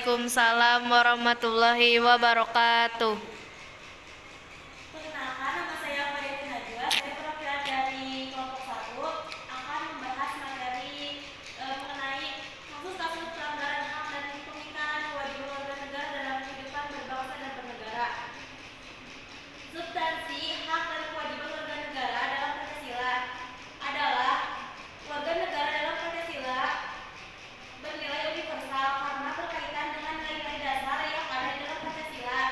Waalaikumsalam warahmatullahi wabarakatuh. Perkenalkan, nama saya Faridin Najwa. Saya perwakilan dari kelompok 1 akan membahas materi mengenai kasus-kasus pelanggaran HAM dan pengingkaran kewajiban warga negara dalam kehidupan berbangsa dan bernegara. Substansi hak dan kewajiban warga negara dalam Pancasila adalah warga negara dalam Pancasila bernilai universal karena berkaitan dengan nilai-nilai dasar yang ada di dalam Pancasila.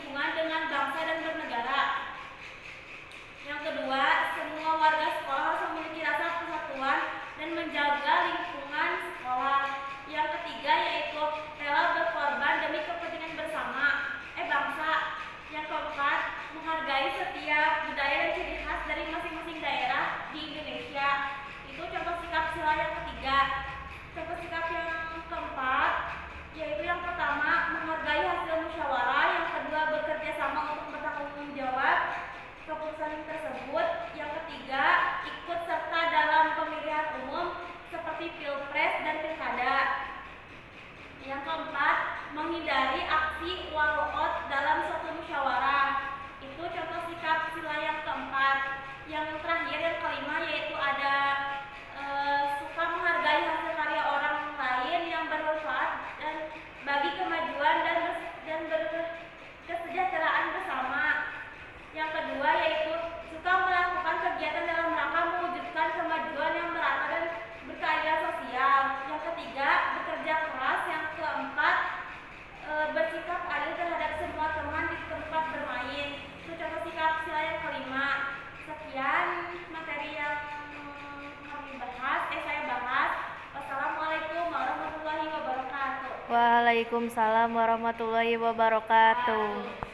lingkungan dengan bangsa dan bernegara. Yang kedua, semua warga sekolah harus memiliki rasa persatuan dan menjaga lingkungan sekolah. Yang ketiga yaitu rela berkorban demi kepentingan bersama bangsa. Yang keempat, menghargai setiap budaya dan ciri khas dari masing-masing daerah di Indonesia. Itu contoh sikap sila yang ketiga. Contoh sikap yang keempat yaitu yang pertama, menghargai hasil musyawarah. Yang kedua, bekerja sama untuk bertanggung jawab keputusan tersebut. Yang ketiga, ikut serta dalam pemilihan umum seperti pilpres dan pilkada. Yang keempat, menghindari aksi walkout dalam suatu musyawarah. Itu contoh sikap sila yang keempat. Yang terakhir yang kelima yaitu ada suka menghargai hasil karya orang lain yang bermanfaat dan bagi kemajuan dan kesejahteraan bersama. Yang kedua yaitu suka melakukan kegiatan dalam rangka mewujudkan kemajuan yang merata dan berkeadilan sosial. Yang ketiga, bekerja keras. Yang keempat, bersikap adil terhadap semua teman di tempat bermain. Itu contoh sikap sila yang kelima. Sekian materi yang saya bahas. Wassalamualaikum warahmatullahi wabarakatuh. Waalaikumsalam warahmatullahi wabarakatuh.